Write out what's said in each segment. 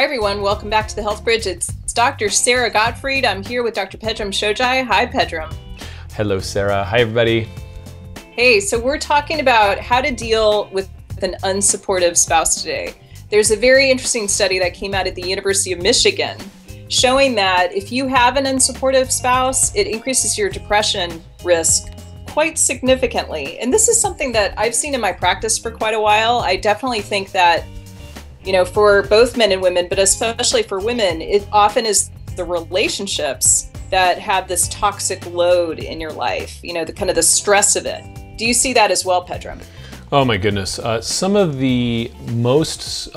Hi, everyone. Welcome back to the Health Bridge. It's Dr. Sara Gottfried. I'm here with Dr. Pedram Shojai. Hi, Pedram. Hello, Sara. Hi, everybody. Hey, so we're talking about how to deal with an unsupportive spouse today. There's a very interesting study that came out at the University of Michigan showing that if you have an unsupportive spouse, it increases your depression risk quite significantly. And this is something that I've seen in my practice for quite a while. I definitely think that, for both men and women, but especially for women, it often is the relationships that have this toxic load in your life, the stress of it. Do you see that as well, Pedram? Oh my goodness. Some of the most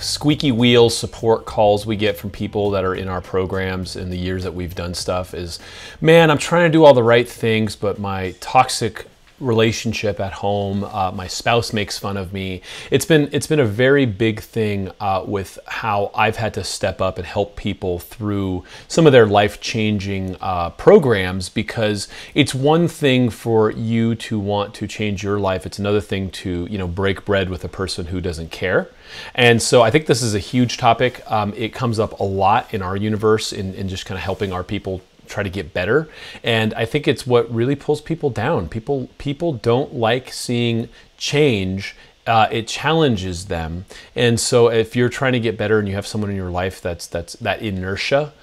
squeaky wheel support calls we get from people that are in our programs in the years that we've done stuff is, man, I'm trying to do all the right things, but my toxic relationship at home, my spouse makes fun of me. It's been a very big thing with how I've had to step up and help people through some of their life-changing programs, because it's one thing for you to want to change your life. It's another thing to break bread with a person who doesn't care. And so I think this is a huge topic. It comes up a lot in our universe in just kind of helping our people try to get better. And I think it's what really pulls people down. People don't like seeing change. It challenges them. And so if you're trying to get better and you have someone in your life that's that inertia,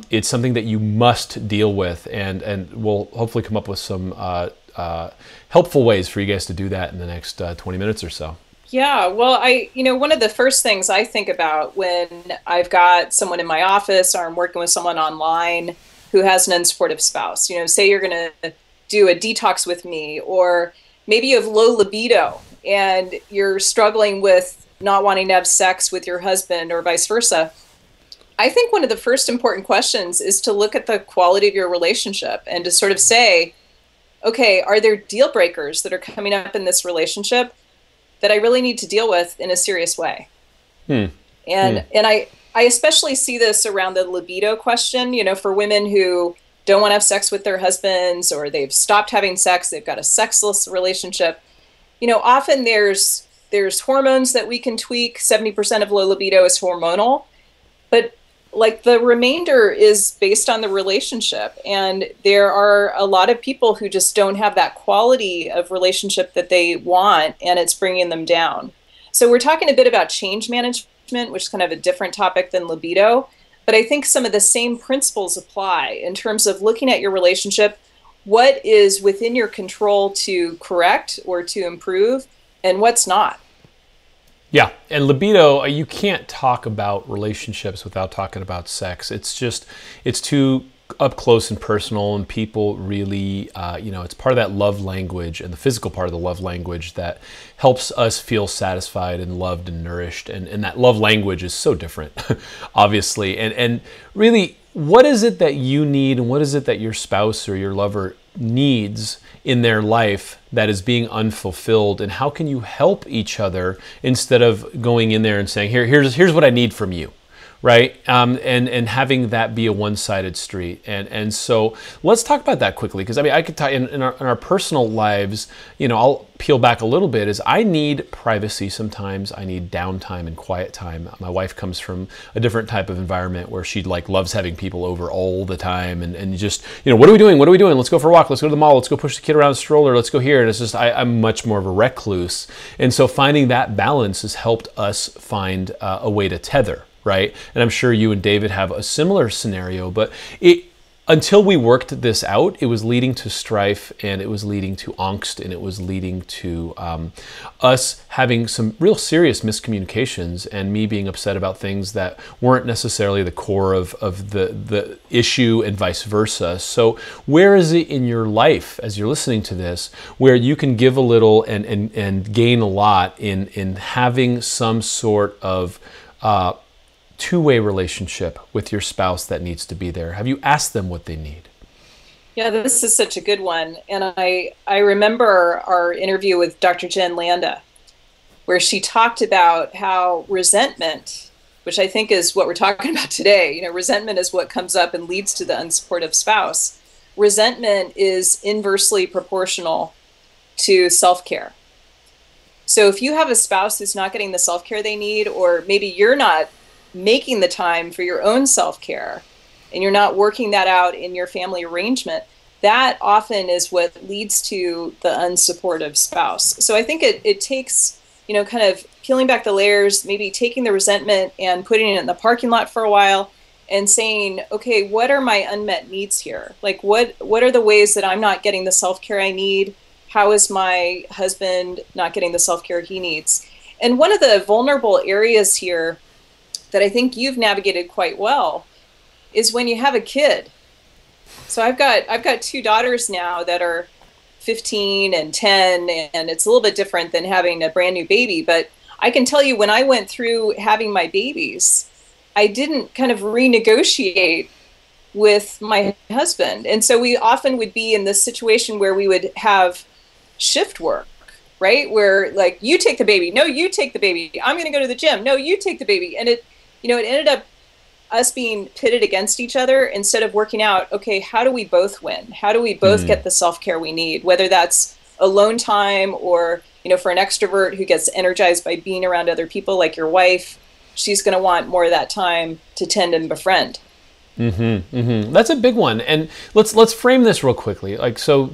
it's something that you must deal with. And we'll hopefully come up with some helpful ways for you guys to do that in the next 20 minutes or so. Yeah, well, one of the first things I think about when I've got someone in my office or I'm working with someone online who has an unsupportive spouse, say you're going to do a detox with me, or maybe you have low libido and you're struggling with not wanting to have sex with your husband or vice versa. I think one of the first important questions is to look at the quality of your relationship and to sort of say, okay, are there deal breakers that are coming up in this relationship that I really need to deal with in a serious way? And I especially see this around the libido question, for women who don't want to have sex with their husbands, or they've stopped having sex, they've got a sexless relationship. Often there's hormones that we can tweak. 70% of low libido is hormonal, but like the remainder is based on the relationship. And there are a lot of people who just don't have that quality of relationship that they want, and it's bringing them down. So we're talking a bit about change management, which is kind of a different topic than libido. But I think some of the same principles apply in terms of looking at your relationship, what is within your control to correct or to improve, and what's not. Yeah, and libido, you can't talk about relationships without talking about sex. It's too up close and personal, and people really, it's part of that love language, and the physical part of the love language that helps us feel satisfied and loved and nourished. And that love language is so different, obviously. And really, what is it that you need, and what is it that your spouse or your lover needs in their life that is being unfulfilled, and how can you help each other instead of going in there and saying, here's what I need from you, right? And having that be a one-sided street. And so let's talk about that quickly, because I could tell you in our personal lives, I'll peel back a little bit, is I need privacy sometimes. I need downtime and quiet time. My wife comes from a different type of environment where she loves having people over all the time, and just, what are we doing? Let's go for a walk. Let's go to the mall. Let's go push the kid around the stroller. Let's go here. And it's just, I'm much more of a recluse. And so finding that balance has helped us find a way to tether. Right? And I'm sure you and David have a similar scenario, but until we worked this out, it was leading to strife, and it was leading to angst, and it was leading to us having some real serious miscommunications, and me being upset about things that weren't necessarily the core of the issue, and vice versa. So where is it in your life, as you're listening to this, where you can give a little and gain a lot in having some sort of two-way relationship with your spouse that needs to be there? Have you asked them what they need? Yeah, this is such a good one. And I remember our interview with Dr. Jen Landa, where she talked about how resentment, which I think is what we're talking about today, resentment is what comes up and leads to the unsupportive spouse. Resentment is inversely proportional to self-care. So if you have a spouse who's not getting the self-care they need, or maybe you're not making the time for your own self-care and you're not working that out in your family arrangement, that often is what leads to the unsupportive spouse. So I think it takes, kind of peeling back the layers, maybe taking the resentment and putting it in the parking lot for a while and saying, okay, what are my unmet needs here? Like, what are the ways that I'm not getting the self-care I need? How is my husband not getting the self-care he needs? And one of the vulnerable areas here that I think you've navigated quite well is when you have a kid. So I've got two daughters now that are 15 and 10, and it's a little bit different than having a brand new baby. But I can tell you, when I went through having my babies, I didn't kind of renegotiate with my husband. And so we often would be in this situation where we would have shift work, right? Where, like, you take the baby. No, you take the baby. I'm going to go to the gym. No, you take the baby. And it ended up us being pitted against each other instead of working out, okay, how do we both win? How do we both get the self-care we need? Whether that's alone time or, for an extrovert who gets energized by being around other people, like your wife, she's going to want more of that time to tend and befriend. That's a big one, and let's frame this real quickly. Like, so,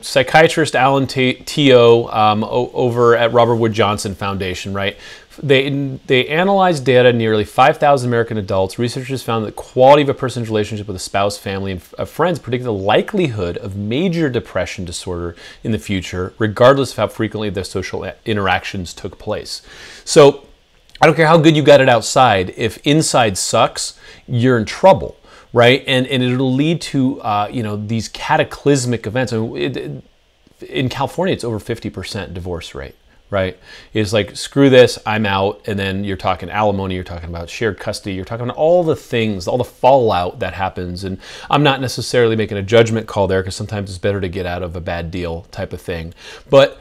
psychiatrist Alan Teo over at Robert Wood Johnson Foundation, right? They analyzed data on nearly 5,000 American adults. Researchers found that the quality of a person's relationship with a spouse, family, and friends predicted the likelihood of major depression disorder in the future, regardless of how frequently their social interactions took place. So, I don't care how good you got it outside. If inside sucks, you're in trouble, right? And it'll lead to these cataclysmic events. I mean, in California, it's over 50% divorce rate, right? It's like, screw this, I'm out. And then you're talking alimony, you're talking about shared custody, you're talking about all the things, all the fallout that happens. And I'm not necessarily making a judgment call there, because sometimes it's better to get out of a bad deal type of thing. But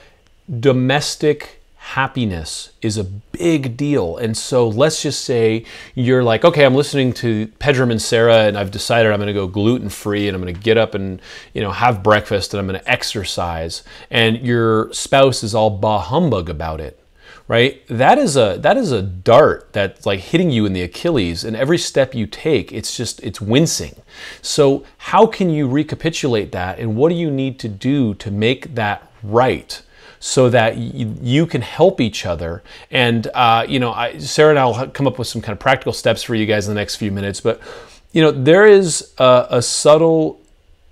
domestic happiness is a big deal. And so let's just say you're like, okay, I'm listening to Pedram and Sara, and I've decided I'm going to go gluten-free, and I'm going to get up and have breakfast, and I'm going to exercise, and your spouse is all bah humbug about it, right? That is a dart that's like hitting you in the Achilles, and every step you take, it's wincing. So how can you recapitulate that, and what do you need to do to make that right, so that you can help each other? And Sara and I will come up with some kind of practical steps for you guys in the next few minutes. But there is a subtle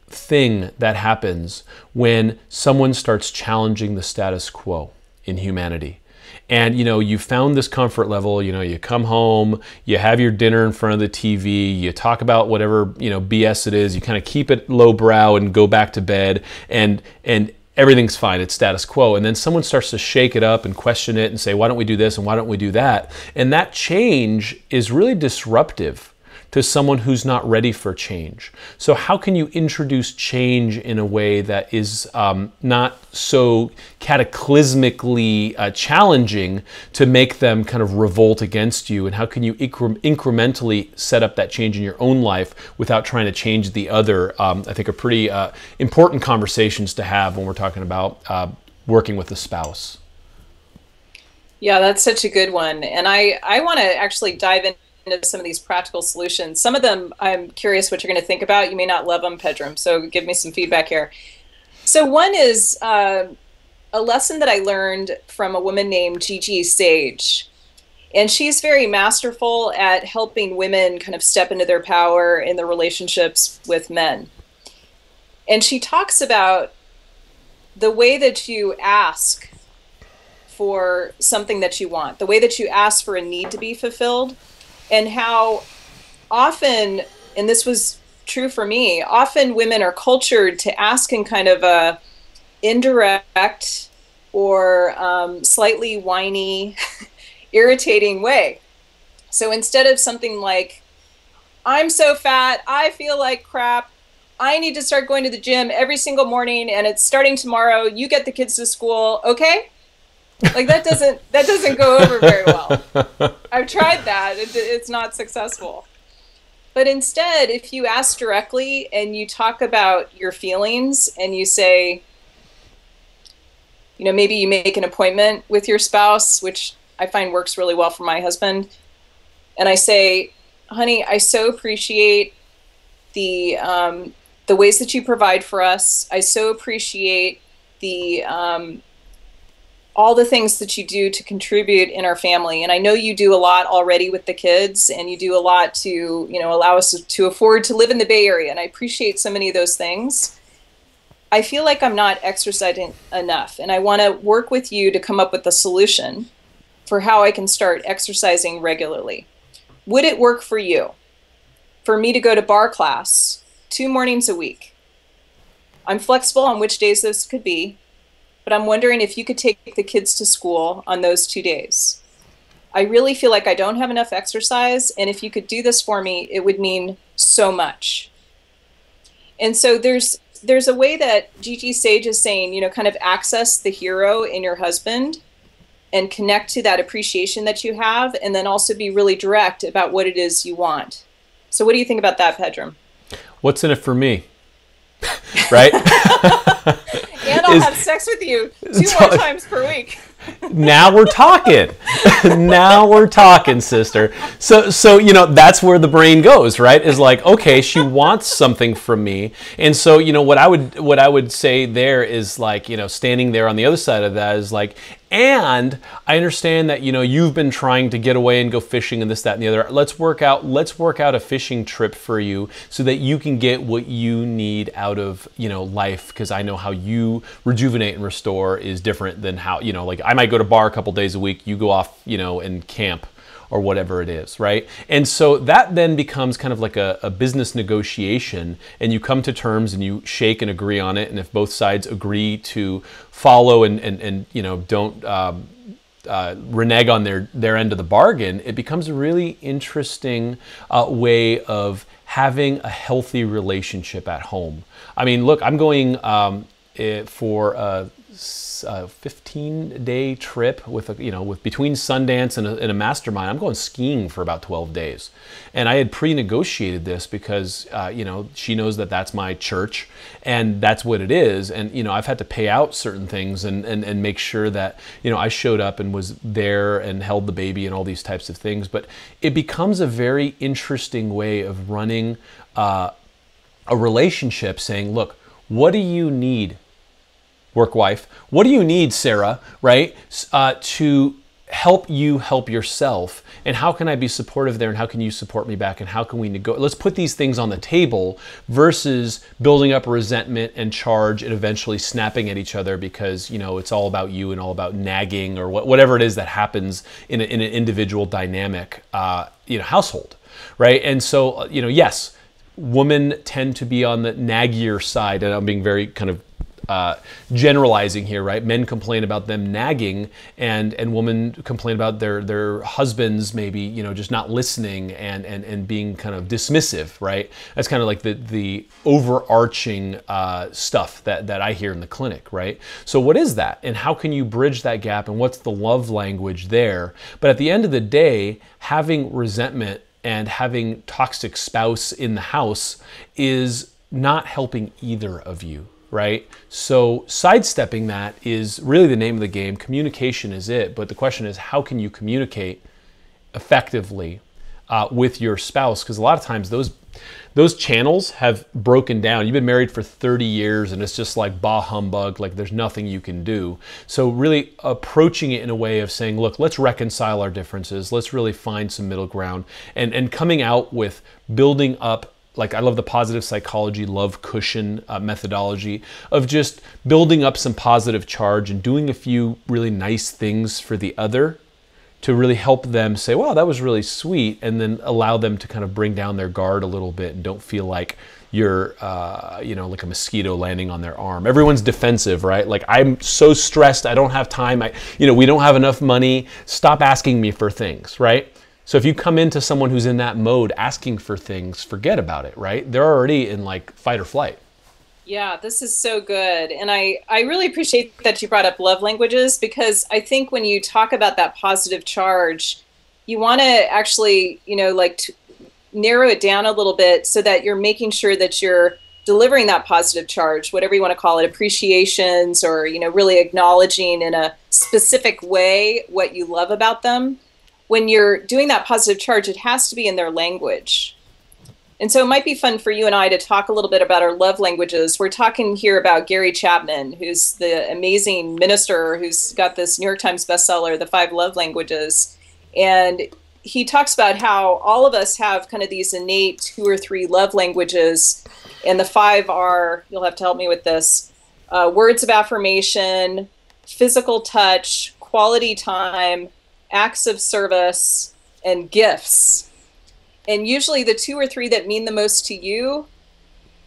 thing that happens when someone starts challenging the status quo in humanity. And you found this comfort level. You come home, you have your dinner in front of the TV, you talk about whatever BS it is. You kind of keep it lowbrow and go back to bed, and everything's fine, it's status quo. And then someone starts to shake it up and question it and say, why don't we do this and why don't we do that? And that change is really disruptive to someone who's not ready for change. So how can you introduce change in a way that is not so cataclysmically challenging to make them kind of revolt against you? And how can you incrementally set up that change in your own life without trying to change the other? I think are pretty important conversations to have when we're talking about working with a spouse. Yeah, that's such a good one. And I want to actually dive into some of these practical solutions. Some of them, I'm curious what you're going to think about. You may not love them, Pedram, so give me some feedback here. So one is a lesson that I learned from a woman named Gigi Sage. And she's very masterful at helping women kind of step into their power in their relationships with men. And she talks about the way that you ask for something that you want, the way that you ask for a need to be fulfilled, and how often, and this was true for me, often women are cultured to ask in kind of a indirect or slightly whiny, irritating way. So instead of something like, I'm so fat, I feel like crap, I need to start going to the gym every single morning, and it's starting tomorrow, you get the kids to school, okay? Like that doesn't go over very well. I've tried that. It's not successful. But instead, if you ask directly and you talk about your feelings and you say, maybe you make an appointment with your spouse, which I find works really well for my husband. And I say, honey, I so appreciate the the ways that you provide for us. I so appreciate the all the things that you do to contribute in our family. And I know you do a lot already with the kids, and you do a lot to, allow us to afford to live in the Bay Area. And I appreciate so many of those things. I feel like I'm not exercising enough, and I want to work with you to come up with a solution for how I can start exercising regularly. Would it work for you for me to go to bar class 2 mornings a week? I'm flexible on which days those could be, but I'm wondering if you could take the kids to school on those 2 days. I really feel like I don't have enough exercise, and if you could do this for me, it would mean so much. And so there's a way that Gigi Sage is saying, kind of access the hero in your husband and connect to that appreciation that you have, and then also be really direct about what it is you want. So what do you think about that, Pedram? What's in it for me? Right? And I'll have sex with you 2 more times per week. Now we're talking. Now we're talking, sister. So that's where the brain goes, right? Is like, okay, she wants something from me. And so, what I would say there is like, standing there on the other side of that is like, and I understand that, you've been trying to get away and go fishing and this, that, and the other. Let's work out a fishing trip for you so that you can get what you need out of, life. Because I know how you rejuvenate and restore is different than how, like I might go to bar a couple days a week. You go off, and camp or whatever it is, right? And so that then becomes kind of like a business negotiation, and you come to terms and you shake and agree on it. And if both sides agree to follow and don't renege on their end of the bargain, it becomes a really interesting way of having a healthy relationship at home. I mean, look, I'm going for a 15-day trip with between Sundance and a mastermind. I'm going skiing for about 12 days, and I had pre-negotiated this because she knows that that's my church and that's what it is, and I've had to pay out certain things and make sure that I showed up and was there and held the baby and all these types of things. But it becomes a very interesting way of running a relationship, saying, look, what do you need, work wife? What do you need, Sarah, right, to help you help yourself? And how can I be supportive there? And how can you support me back? And how can we negotiate? Let's put these things on the table versus building up resentment and charge and eventually snapping at each other because, it's all about you and all about nagging or whatever it is that happens in an individual dynamic, household, right? And so, yes, women tend to be on the naggier side, and I'm being very kind of generalizing here, right? Men complain about them nagging, and women complain about their husbands maybe, just not listening and being kind of dismissive, right? That's kind of like the overarching stuff that I hear in the clinic, right? So what is that? And how can you bridge that gap? And what's the love language there? But at the end of the day, having resentment and having toxic spouse in the house is not helping either of you, right? So sidestepping that is really the name of the game. Communication is it. But the question is, how can you communicate effectively with your spouse? Because a lot of times those channels have broken down. You've been married for 30 years and it's just like bah humbug, like there's nothing you can do. So really approaching it in a way of saying, look, let's reconcile our differences. Let's really find some middle ground, and coming out with building up, like I love the positive psychology, love cushion methodology of just building up some positive charge and doing a few really nice things for the other to really help them say, wow, that was really sweet, and then allow them to kind of bring down their guard a little bit and don't feel like you're, like a mosquito landing on their arm. Everyone's defensive, right? Like, I'm so stressed, I don't have time, we don't have enough money, stop asking me for things, right? So if you come into someone who's in that mode asking for things, forget about it, right? They're already in like fight or flight. Yeah, this is so good. And I really appreciate that you brought up love languages, because I think when you talk about that positive charge, you want to actually, narrow it down a little bit so that you're making sure that you're delivering that positive charge, whatever you want to call it, appreciations, or, really acknowledging in a specific way what you love about them. When you're doing that positive charge, it has to be in their language. And so it might be fun for you and I to talk a little bit about our love languages. We're talking here about Gary Chapman, who's the amazing minister who's got this New York Times bestseller, The 5 Love Languages. And he talks about how all of us have kind of these innate 2 or 3 love languages. And the 5 are, you'll have to help me with this, words of affirmation, physical touch, quality time, acts of service, and gifts. And usually the 2 or 3 that mean the most to you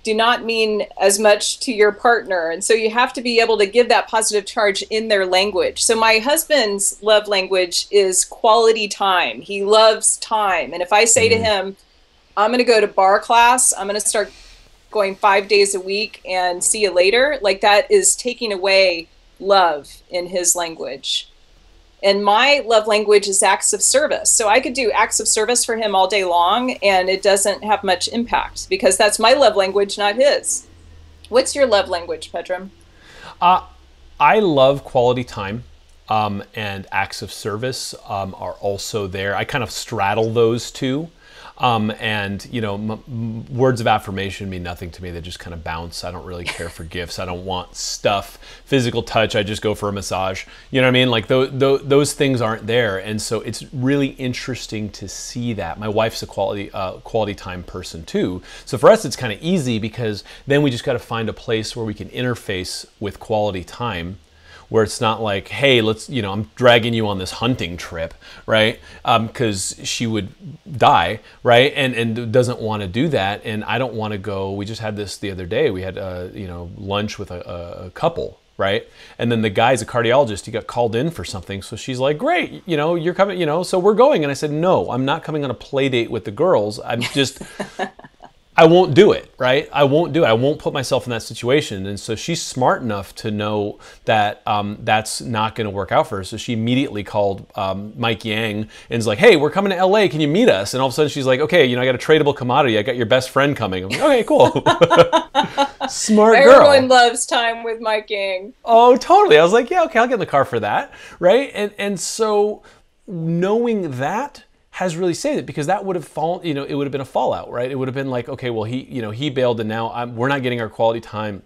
do not mean as much to your partner. And so you have to be able to give that positive charge in their language. So my husband's love language is quality time. He loves time. And if I say to him, I'm going to go to bar class, I'm going to start going 5 days a week and see you later, like that is taking away love in his language. And my love language is acts of service. So I could do acts of service for him all day long, and it doesn't have much impact because that's my love language, not his. What's your love language, Pedram? I love quality time, and acts of service are also there. I kind of straddle those two. And words of affirmation mean nothing to me. They just kind of bounce. I don't really care for gifts. I don't want stuff. Physical touch, I just go for a massage. You know what I mean? Like those things aren't there. And so it's really interesting to see that. My wife's a quality time person too. So for us, it's kind of easy because then we just got to find a place where we can interface with quality time, where it's not like, hey, I'm dragging you on this hunting trip, right? Because she would die, right? And doesn't want to do that. And I don't want to go. We just had this the other day. We had, lunch with a couple, right? And then the guy's a cardiologist. He got called in for something. So she's like, great, you're coming, so we're going. And I said, no, I'm not coming on a play date with the girls. I'm just... I won't do it, right? I won't do it. I won't put myself in that situation. And so she's smart enough to know that that's not going to work out for her. So she immediately called Mike Yang and is like, hey, we're coming to LA. Can you meet us? And all of a sudden she's like, okay, I got a tradable commodity. I got your best friend coming. I'm like, okay, cool. Smart girl. Everyone loves time with Mike Yang. Oh, totally. I was like, yeah, okay, I'll get in the car for that, right? And so knowing that has really saved it, because that would have fallen, it would have been a fallout, right? It would have been like, okay, well, he bailed and now we're not getting our quality time.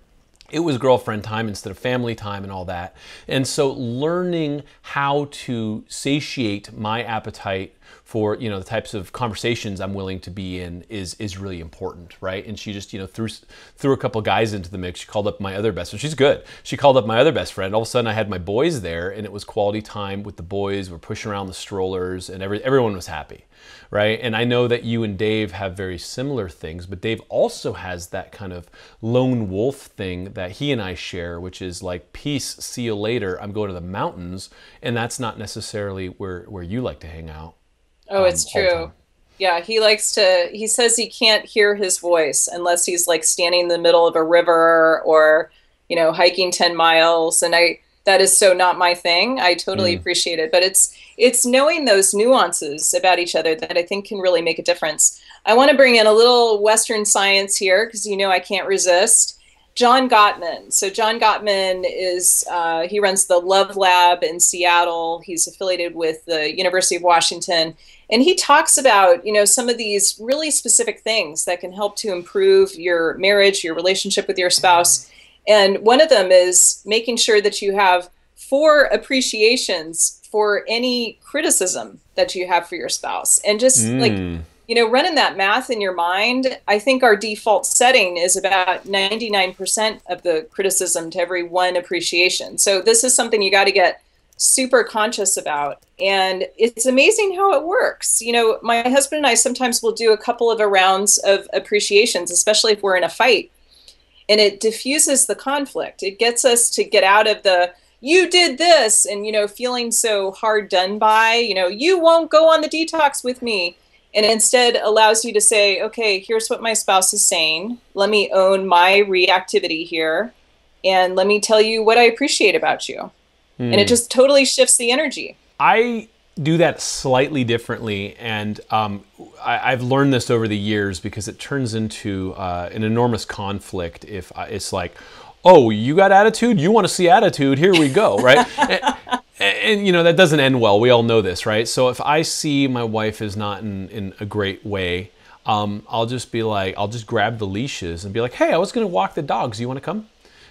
It was girlfriend time instead of family time and all that. And so learning how to satiate my appetite for, the types of conversations I'm willing to be in is really important, right? And she just, threw a couple guys into the mix. She called up my other best friend. She's good. She called up my other best friend. All of a sudden I had my boys there and it was quality time with the boys. We're pushing around the strollers and everyone was happy, right? And I know that you and Dave have very similar things, but Dave also has that kind of lone wolf thing that he and I share, which is like, peace, see you later. I'm going to the mountains. And that's not necessarily where you like to hang out. Oh, it's true. Yeah, he says he can't hear his voice unless he's like standing in the middle of a river or, hiking 10 miles. And that is so not my thing. I totally appreciate it. But it's knowing those nuances about each other that I think can really make a difference. I want to bring in a little Western science here because, I can't resist. John Gottman. So John Gottman he runs the Love Lab in Seattle. He's affiliated with the University of Washington. And he talks about, some of these really specific things that can help to improve your marriage, your relationship with your spouse. And one of them is making sure that you have 4 appreciations for any criticism that you have for your spouse. And just running that math in your mind, I think our default setting is about 99% of the criticism to every 1 appreciation. So this is something you got to get super conscious about. And it's amazing how it works. My husband and I sometimes will do a couple of rounds of appreciations, especially if we're in a fight. And it diffuses the conflict. It gets us to get out of the, you did this, and, feeling so hard done by, you won't go on the detox with me. And instead allows you to say, okay, here's what my spouse is saying. Let me own my reactivity here. And let me tell you what I appreciate about you. And it just totally shifts the energy. I do that slightly differently, and I've learned this over the years because it turns into an enormous conflict if it's like, oh, you got attitude? You want to see attitude? Here we go, right? And you know, that doesn't end well. We all know this, right? So if I see my wife is not in a great way, I'll just be like, I'll just grab the leashes and be like, hey, I was going to walk the dogs. You want to come?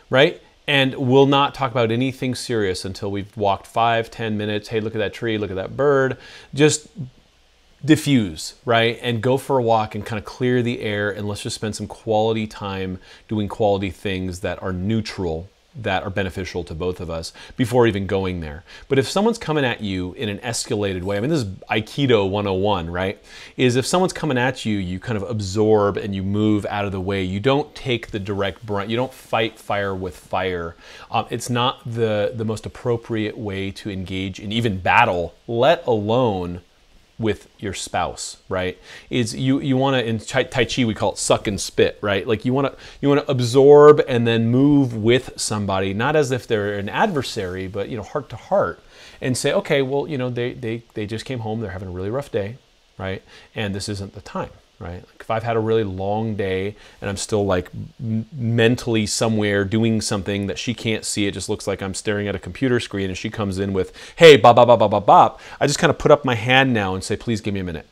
Right? And we'll not talk about anything serious until we've walked 5-10 minutes. Hey, look at that tree, look at that bird. Just diffuse, right? And go for a walk and kind of clear the air, and let's just spend some quality time doing quality things that are neutral, that are beneficial to both of us before even going there. But if someone's coming at you in an escalated way, I mean, this is Aikido 101, right? Is if someone's coming at you, you kind of absorb and you move out of the way. You don't take the direct brunt. You don't fight fire with fire. It's not the most appropriate way to engage in even battle, let alone with your spouse, right? Is you want to, in Tai Chi we call it suck and spit, right? Like you want to absorb and then move with somebody, not as if they're an adversary, but you know, heart to heart, and say, okay, well, you know, they just came home, they're having a really rough day, right? And this isn't the time, right? Like if I've had a really long day and I'm still like mentally somewhere doing something that she can't see, it just looks like I'm staring at a computer screen, and she comes in with, hey, bop, bop, bop, bop, bop, bop, I just kind of put up my hand now and say, please give me a minute.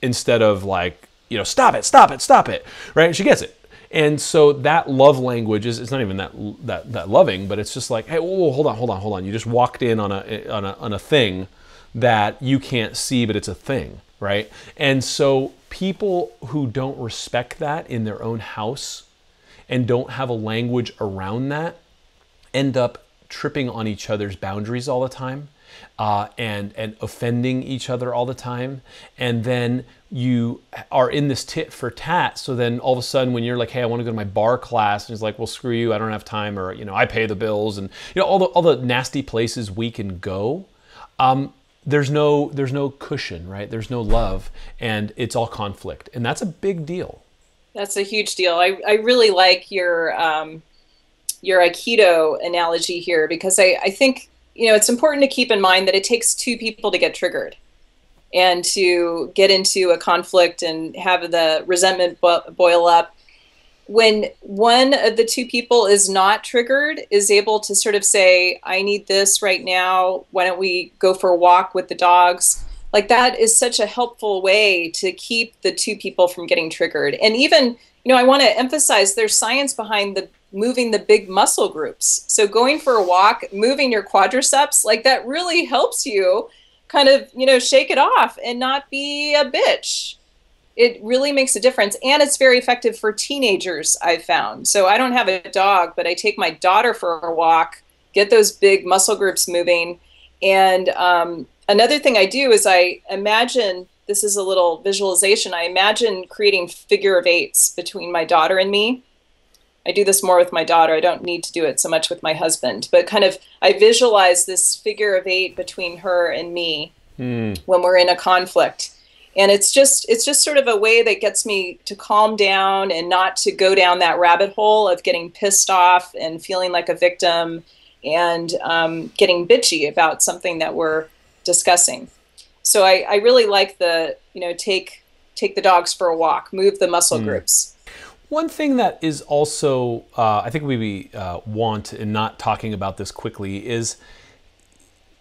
Instead of like, you know, stop it, stop it, stop it, right? And she gets it. And so that love language is, it's not even that loving, but it's just like, hey, whoa, hold on. You just walked in on a thing that you can't see, but it's a thing, right? And so people who don't respect that in their own house and don't have a language around that end up tripping on each other's boundaries all the time, and offending each other all the time. And then you are in this tit for tat. So then all of a sudden when you're like, hey, I want to go to my bar class, and it's like, well, screw you, I don't have time, or, you know, I pay the bills, and, you know, all the nasty places we can go. There's no cushion, right? There's no love, and it's all conflict. And that's a big deal. That's a huge deal. I really like your Aikido analogy here, because I think, you know, it's important to keep in mind that it takes two people to get triggered and to get into a conflict and have the resentment boil up. When one of the two people is not triggered, is able to sort of say, I need this right now, why don't we go for a walk with the dogs? Like, that is such a helpful way to keep the two people from getting triggered. And even, you know, I want to emphasize there's science behind the moving the big muscle groups. So going for a walk, moving your quadriceps, like that really helps you kind of, you know, shake it off and not be a bitch. It really makes a difference. And it's very effective for teenagers, I've found. So I don't have a dog, but I take my daughter for a walk, get those big muscle groups moving. And another thing I do is I imagine, this is a little visualization, I imagine creating figure of eights between my daughter and me. I do this more with my daughter. I don't need to do it so much with my husband, but kind of I visualize this figure of eight between her and me when we're in a conflict. And it's just sort of a way that gets me to calm down and not to go down that rabbit hole of getting pissed off and feeling like a victim and getting bitchy about something that we're discussing. So I really like the, you know, take the dogs for a walk, move the muscle groups. One thing that is also, I think we want, in not talking about this quickly, is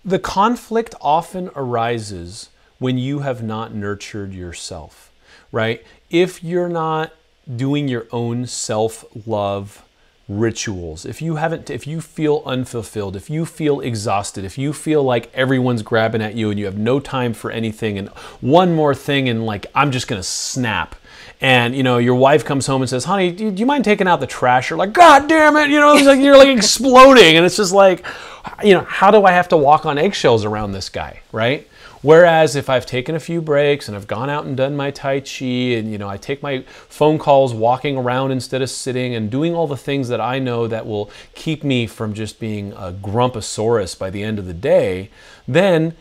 the conflict often arises when you have not nurtured yourself, right? If you're not doing your own self-love rituals, if you feel unfulfilled, if you feel exhausted, if you feel like everyone's grabbing at you and you have no time for anything, and one more thing and like, I'm just gonna snap. And, you know, your wife comes home and says, honey, do you mind taking out the trash? You're like, God damn it. You know, it's like, you're like exploding. And it's just like, you know, how do I have to walk on eggshells around this guy, right? Whereas if I've taken a few breaks and I've gone out and done my Tai Chi, and, you know, I take my phone calls walking around instead of sitting, and doing all the things that I know that will keep me from just being a grumposaurus by the end of the day, then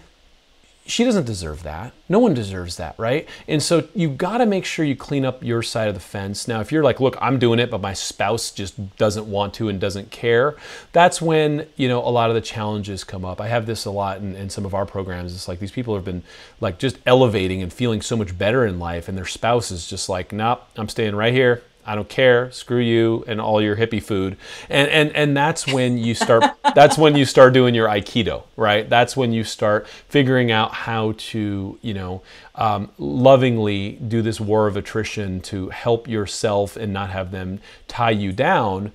she doesn't deserve that. No one deserves that, right? And so you got to make sure you clean up your side of the fence. Now, if you're like, look, I'm doing it, but my spouse just doesn't want to and doesn't care, that's when, you know, a lot of the challenges come up. I have this a lot in some of our programs. It's like these people have been like just elevating and feeling so much better in life, and their spouse is just like, nope, I'm staying right here. I don't care. Screw you and all your hippie food. And that's when you start. That's when you start doing your Aikido, right? That's when you start figuring out how to, you know, lovingly do this war of attrition to help yourself and not have them tie you down,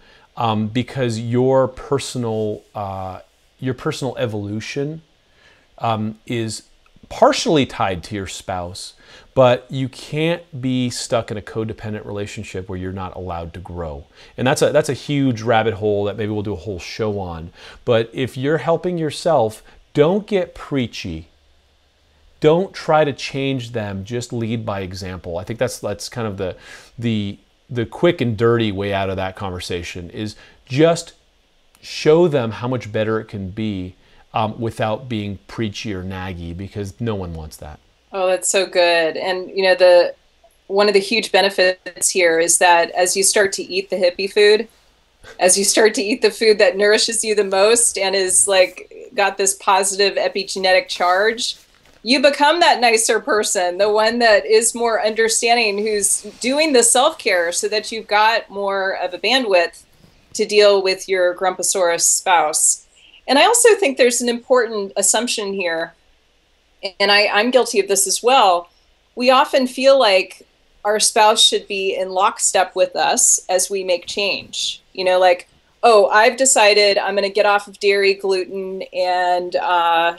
because your personal evolution is partially tied to your spouse, but you can't be stuck in a codependent relationship where you're not allowed to grow. And that's a huge rabbit hole that maybe we'll do a whole show on. But if you're helping yourself, don't get preachy. Don't try to change them, just lead by example. I think that's kind of the quick and dirty way out of that conversation, is just show them how much better it can be, without being preachy or naggy, because no one wants that. Oh, that's so good. And, you know, one of the huge benefits here is that as you start to eat the hippie food, as you start to eat the food that nourishes you the most and is like got this positive epigenetic charge, you become that nicer person, the one that is more understanding, who's doing the self-care so that you've got more of a bandwidth to deal with your Grumposaurus spouse. And I also think there's an important assumption here, and I'm guilty of this as well. We often feel like our spouse should be in lockstep with us as we make change. You know, like, oh, I've decided I'm going to get off of dairy, gluten, and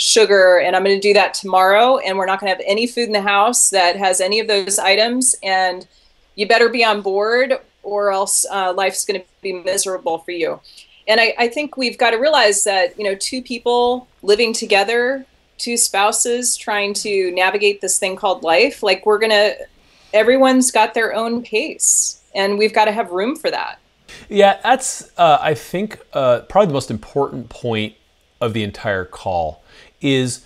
sugar, and I'm going to do that tomorrow, and we're not going to have any food in the house that has any of those items, and you better be on board or else life's going to be miserable for you. And I think we've got to realize that, you know, two people living together, two spouses trying to navigate this thing called life, like everyone's got their own pace, and we've got to have room for that. Yeah, that's, I think, probably the most important point of the entire call is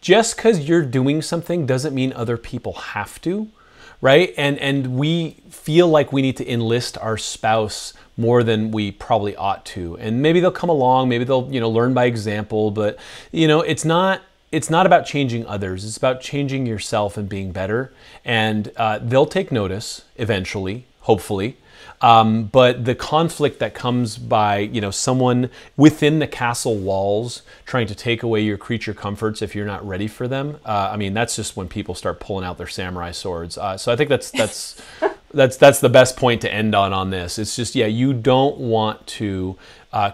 just because you're doing something doesn't mean other people have to, right? And we feel like we need to enlist our spouse more than we probably ought to. And maybe they'll come along, maybe they'll, you know, learn by example, but, you know, it's not about changing others. It's about changing yourself and being better. And they'll take notice eventually, hopefully. But the conflict that comes by, you know, someone within the castle walls trying to take away your creature comforts if you're not ready for them, I mean, that's just when people start pulling out their samurai swords. So I think that's the best point to end on this. It's just, yeah, you don't want to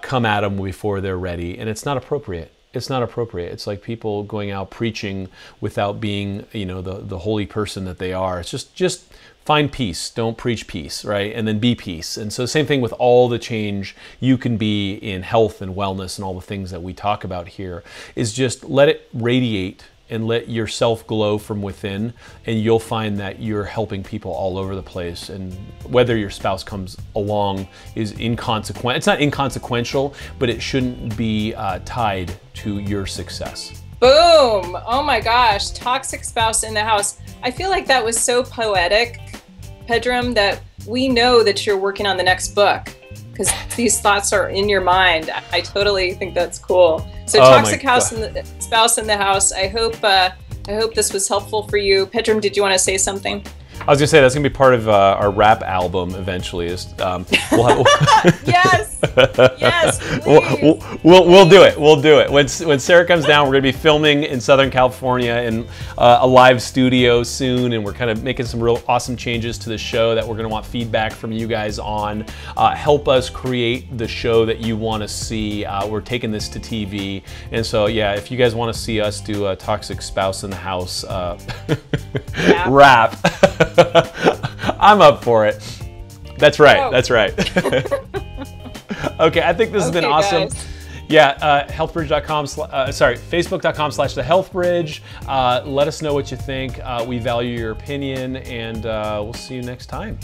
come at them before they're ready, and it's not appropriate. It's not appropriate. It's like people going out preaching without being, you know, the holy person that they are. It's just find peace. Don't preach peace, right? And then be peace. And so same thing with all the change you can be in health and wellness and all the things that we talk about here, is just let it radiate and let yourself glow from within, and you'll find that you're helping people all over the place. And whether your spouse comes along is inconsequential. It's not inconsequential, but it shouldn't be tied to your success. Boom! Oh my gosh, toxic spouse in the house. I feel like that was so poetic, Pedram, that we know that you're working on the next book because these thoughts are in your mind. I totally think that's cool. So toxic spouse in the house. I hope this was helpful for you. Pedram, did you want to say something? I was gonna say that's gonna be part of our rap album eventually. Yes, yes. We'll do it. We'll do it when Sara comes down. We're gonna be filming in Southern California in a live studio soon, and we're kind of making some real awesome changes to the show that we're gonna want feedback from you guys on. Help us create the show that you want to see. We're taking this to TV, and so yeah, if you guys want to see us do a toxic spouse in the house rap. I'm up for it. That's right. Oh. That's right. Okay, I think this has been awesome. Guys. Yeah, healthbridge.com, facebook.com/thehealthbridge. Let us know what you think. We value your opinion, and we'll see you next time.